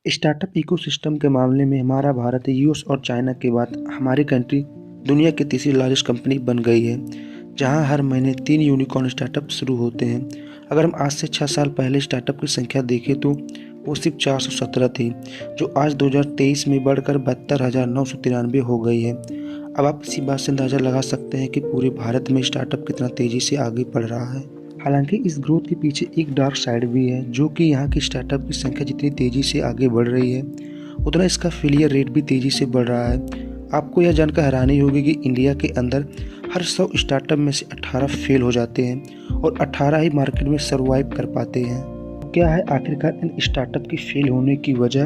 Startup ecosystem के मामले में हमारा भारत यूएस और चाइना के बाद हमारी कंट्री दुनिया की तीसरी लार्जेस्ट कंपनी बन गई है, जहां हर महीने 3 यूनिकॉर्न स्टार्टअप शुरू होते हैं। अगर हम आज से 6 साल पहले स्टार्टअप की संख्या देखें तो वो सिर्फ 417 थी, जो आज 2023 में बढ़कर 72,993 हो गई है। अब आप इसी बात से अंदाज़ा लगा सकते हैं कि पूरे भारत में स्टार्टअप कितना तेज़ी से आगे बढ़ रहा है। हालांकि इस ग्रोथ के पीछे एक डार्क साइड भी है, जो कि यहाँ की स्टार्टअप की संख्या जितनी तेज़ी से आगे बढ़ रही है उतना इसका फेलियर रेट भी तेज़ी से बढ़ रहा है। आपको यह जानकर हैरानी होगी कि इंडिया के अंदर हर 100 स्टार्टअप में से 18 फेल हो जाते हैं और 18 ही मार्केट में सर्वाइव कर पाते हैं। क्या है आखिरकार इन स्टार्टअप की फेल होने की वजह,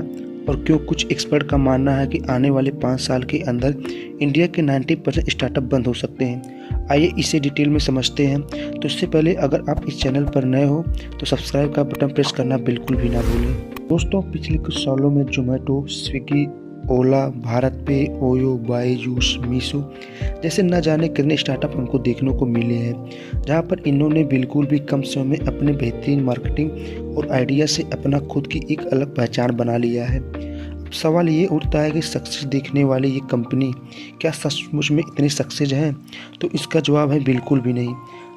और क्यों कुछ एक्सपर्ट का मानना है कि आने वाले 5 साल के अंदर इंडिया के 90% स्टार्टअप बंद हो सकते हैं। आइए इसे डिटेल में समझते हैं। तो इससे पहले अगर आप इस चैनल पर नए हो तो सब्सक्राइब का बटन प्रेस करना बिल्कुल भी ना भूलें। दोस्तों, पिछले कुछ सालों में जोमेटो, स्विगी, ओला, भारत पे, ओयो, बायजूस, मीशो जैसे न जाने कितने स्टार्टअप हमको देखने को मिले हैं, जहां पर इन्होंने बिल्कुल भी कम समय में अपने बेहतरीन मार्केटिंग और आइडिया से अपना खुद की एक अलग पहचान बना लिया है। अब सवाल ये उठता है कि सक्सेस देखने वाली ये कंपनी क्या सचमुच में इतनी सक्सेस है? तो इसका जवाब है बिल्कुल भी नहीं।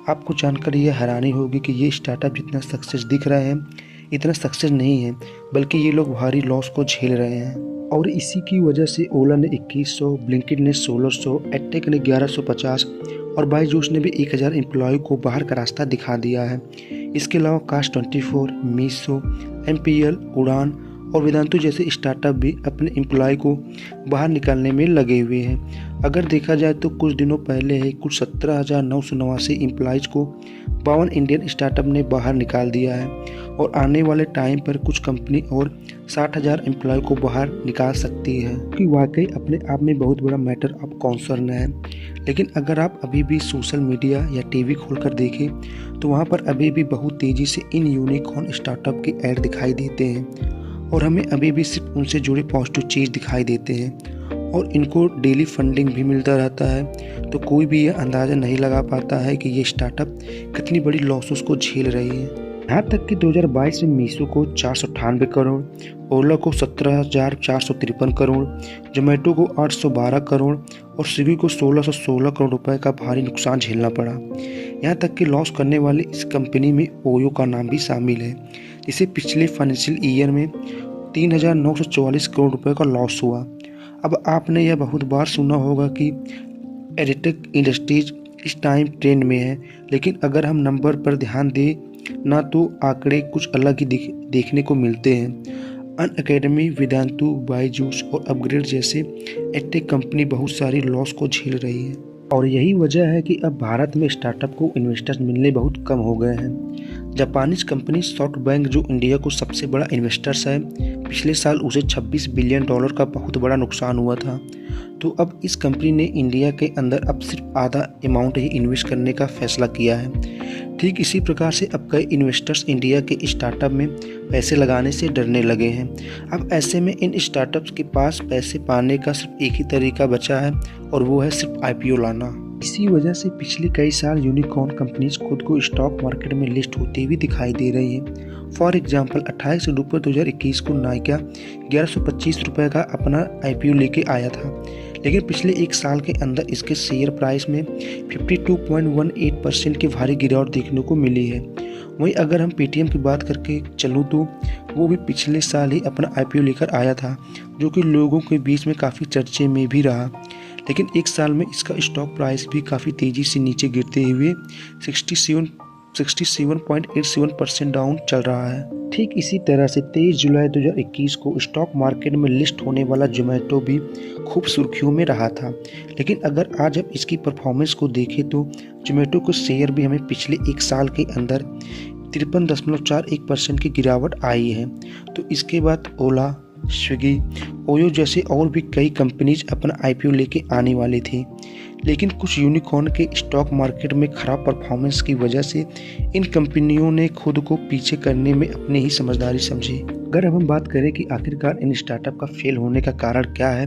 आपको जानकर यह हैरानी होगी कि ये स्टार्टअप जितना सक्सेस दिख रहे हैं इतना सक्सेस नहीं है, बल्कि ये लोग भारी लॉस को झेल रहे हैं। और इसी की वजह से ओला ने 2100, ब्लिंकिट ने 1600, एडटेक ने 1150 और बायजूस ने भी 1000 एम्प्लॉय को बाहर का रास्ता दिखा दिया है। इसके अलावा कास्ट24, मीशो, एमपीएल, उड़ान और वेदांतु जैसे स्टार्टअप भी अपने एम्प्लॉय को बाहर निकालने में लगे हुए हैं। अगर देखा जाए तो कुछ दिनों पहले ही कुछ 17,989 एम्प्लॉयज़ को 52 इंडियन स्टार्टअप ने बाहर निकाल दिया है और आने वाले टाइम पर कुछ कंपनी और 60,000 एम्प्लॉय को बाहर निकाल सकती है, कि वाकई अपने आप में बहुत बड़ा मैटर ऑफ कॉन्सर्न है। लेकिन अगर आप अभी भी सोशल मीडिया या टीवी खोलकर देखें तो वहाँ पर अभी भी बहुत तेज़ी से इन यूनिकॉर्न स्टार्टअप के ऐड दिखाई देते हैं और हमें अभी भी सिर्फ उनसे जुड़े पॉजिटिव चीज़ दिखाई देते हैं और इनको डेली फंडिंग भी मिलता रहता है। तो कोई भी यह अंदाज़ा नहीं लगा पाता है कि ये स्टार्टअप कितनी बड़ी लॉसेस को झेल रही है। यहाँ तक कि 2022 में मीशो को 498 करोड़, ओला को 17,453 करोड़, जोमेटो को 812 करोड़ और स्विगी को 1616 करोड़ रुपए का भारी नुकसान झेलना पड़ा। यहाँ तक कि लॉस करने वाली इस कंपनी में ओयो का नाम भी शामिल है, जिसे पिछले फाइनेंशियल ईयर में 3,944 करोड़ रुपए का लॉस हुआ। अब आपने यह बहुत बार सुना होगा कि एडटेक इंडस्ट्रीज इस टाइम ट्रेंड में है, लेकिन अगर हम नंबर पर ध्यान दें ना तो आंकड़े कुछ अलग ही देखने को मिलते हैं। अनअकैडमी, वेदांतु, बायजूस और अपग्रेड जैसे एडटेक कंपनी बहुत सारी लॉस को झेल रही है और यही वजह है कि अब भारत में स्टार्टअप को इन्वेस्टर्स मिलने बहुत कम हो गए हैं। जापानीज कंपनी सॉफ्टबैंक, जो इंडिया को सबसे बड़ा इन्वेस्टर्स है, पिछले साल उसे $26 बिलियन का बहुत बड़ा नुकसान हुआ था। तो अब इस कंपनी ने इंडिया के अंदर अब सिर्फ आधा अमाउंट ही इन्वेस्ट करने का फैसला किया है। ठीक इसी प्रकार से अब कई इन्वेस्टर्स इंडिया के स्टार्टअप में पैसे लगाने से डरने लगे हैं। अब ऐसे में इन स्टार्टअप्स के पास पैसे पाने का सिर्फ एक ही तरीका बचा है और वो है सिर्फ आईपीओ लाना। इसी वजह से पिछले कई साल यूनिकॉर्न कंपनीज खुद को स्टॉक मार्केट में लिस्ट होती हुई दिखाई दे रही हैं। फॉर एग्जाम्पल 28 अक्टूबर 2021 को नाइका 1125 रुपये का अपना आईपीओ लेके आया था, लेकिन पिछले एक साल के अंदर इसके शेयर प्राइस में 52.18% की भारी गिरावट देखने को मिली है। वहीं अगर हम पेटीएम की बात करके चलूँ तो वो भी पिछले साल ही अपना आईपीओ लेकर आया था, जो कि लोगों के बीच में काफ़ी चर्चे में भी रहा, लेकिन एक साल में इसका स्टॉक प्राइस भी काफ़ी तेज़ी से नीचे गिरते हुए 67.87% डाउन चल रहा है। ठीक इसी तरह से 23 जुलाई 2021 को स्टॉक मार्केट में लिस्ट होने वाला जोमेटो भी खूब सुर्खियों में रहा था, लेकिन अगर आज हम इसकी परफॉर्मेंस को देखें तो जोमेटो के शेयर भी हमें पिछले एक साल के अंदर 53.41% की गिरावट आई है। तो इसके बाद ओला, स्विगी, ओयो जैसे और भी कई कंपनीज अपना आईपीओ लेके आने वाली थी, लेकिन कुछ यूनिकॉर्न के स्टॉक मार्केट में खराब परफॉर्मेंस की वजह से इन कंपनियों ने खुद को पीछे करने में अपनी ही समझदारी समझी। अगर अब हम बात करें कि आखिरकार इन स्टार्टअप का फेल होने का कारण क्या है,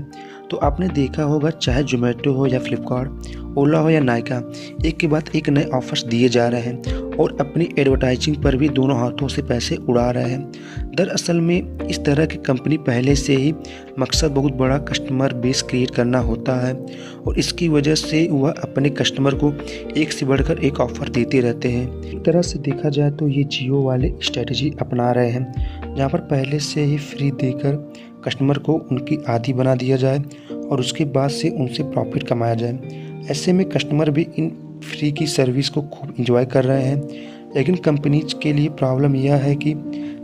तो आपने देखा होगा, चाहे जोमेटो हो या फ्लिपकार्ट, ओला हो या नायका, एक के बाद एक नए ऑफर्स दिए जा रहे हैं और अपनी एडवर्टाइजिंग पर भी दोनों हाथों से पैसे उड़ा रहे हैं। दरअसल में इस तरह की कंपनी पहले से ही मकसद बहुत बड़ा कस्टमर बेस क्रिएट करना होता है और इसकी वजह से वह अपने कस्टमर को एक से बढ़कर एक ऑफ़र देते रहते हैं। एक तरह से देखा जाए तो ये जियो वाले स्ट्रेटजी अपना रहे हैं, जहाँ पर पहले से ही फ्री देकर कस्टमर को उनकी आदी बना दिया जाए और उसके बाद से उनसे प्रॉफिट कमाया जाए। ऐसे में कस्टमर भी इन फ्री की सर्विस को खूब इंजॉय कर रहे हैं। लेकिन कंपनीज के लिए प्रॉब्लम यह है कि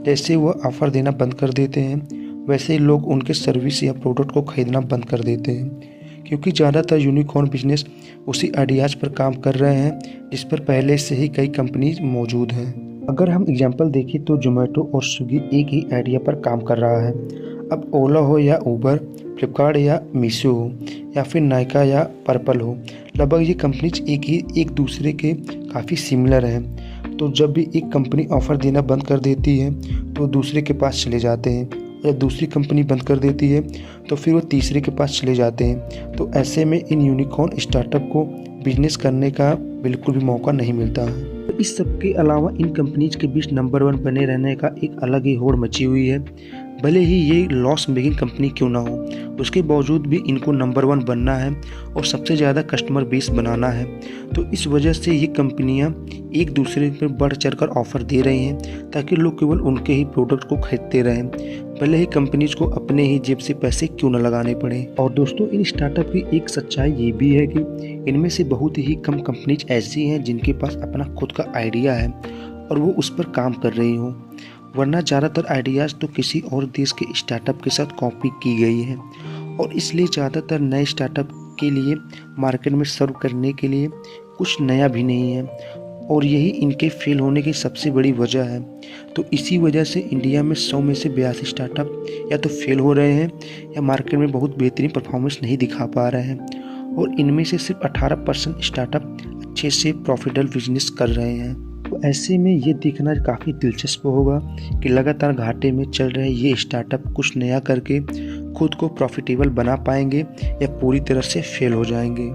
जैसे वह ऑफ़र देना बंद कर देते हैं, वैसे ही लोग उनके सर्विस या प्रोडक्ट को खरीदना बंद कर देते हैं, क्योंकि ज़्यादातर यूनिकॉर्न बिजनेस उसी आइडियाज़ पर काम कर रहे हैं जिस पर पहले से ही कई कंपनीज मौजूद हैं। अगर हम एग्जांपल देखें तो जोमेटो और स्विगी एक ही आइडिया पर काम कर रहा है। अब ओला हो या उबर, फ्लिपकार्ट या मीशो हो या फिर नायका या पर्पल हो, लगभग ये कंपनीज एक दूसरे के काफ़ी सिमिलर हैं। तो जब भी एक कंपनी ऑफ़र देना बंद कर देती है तो दूसरे के पास चले जाते हैं, या दूसरी कंपनी बंद कर देती है तो फिर वो तीसरे के पास चले जाते हैं। तो ऐसे में इन यूनिकॉर्न स्टार्टअप को बिजनेस करने का बिल्कुल भी मौका नहीं मिलता है। इस सब के अलावा इन कंपनीज के बीच नंबर 1 बने रहने का एक अलग ही होड़ मची हुई है। भले ही ये लॉस मेकिंग कंपनी क्यों ना हो, उसके बावजूद भी इनको नंबर 1 बनना है और सबसे ज़्यादा कस्टमर बेस बनाना है। तो इस वजह से ये कंपनियां एक दूसरे पर बढ़ चढ़ कर ऑफ़र दे रही हैं ताकि लोग केवल उनके ही प्रोडक्ट को खरीदते रहें, भले ही कंपनीज को अपने ही जेब से पैसे क्यों न लगाने पड़े। और दोस्तों, इन स्टार्टअप की एक सच्चाई ये भी है कि इनमें से बहुत ही कम कंपनीज ऐसी हैं जिनके पास अपना खुद का आइडिया है और वो उस पर काम कर रही हो, वरना ज़्यादातर आइडियाज़ तो किसी और देश के स्टार्टअप के साथ कॉपी की गई है। और इसलिए ज़्यादातर नए स्टार्टअप के लिए मार्केट में सर्व करने के लिए कुछ नया भी नहीं है और यही इनके फेल होने की सबसे बड़ी वजह है। तो इसी वजह से इंडिया में 100 में से 82 स्टार्टअप या तो फेल हो रहे हैं या मार्केट में बहुत बेहतरीन परफॉर्मेंस नहीं दिखा पा रहे हैं और इनमें से सिर्फ 18% स्टार्टअप अच्छे से प्रॉफिटेबल बिजनेस कर रहे हैं। तो ऐसे में ये देखना काफ़ी दिलचस्प होगा कि लगातार घाटे में चल रहे ये स्टार्टअप कुछ नया करके खुद को प्रॉफिटेबल बना पाएंगे या पूरी तरह से फेल हो जाएंगे।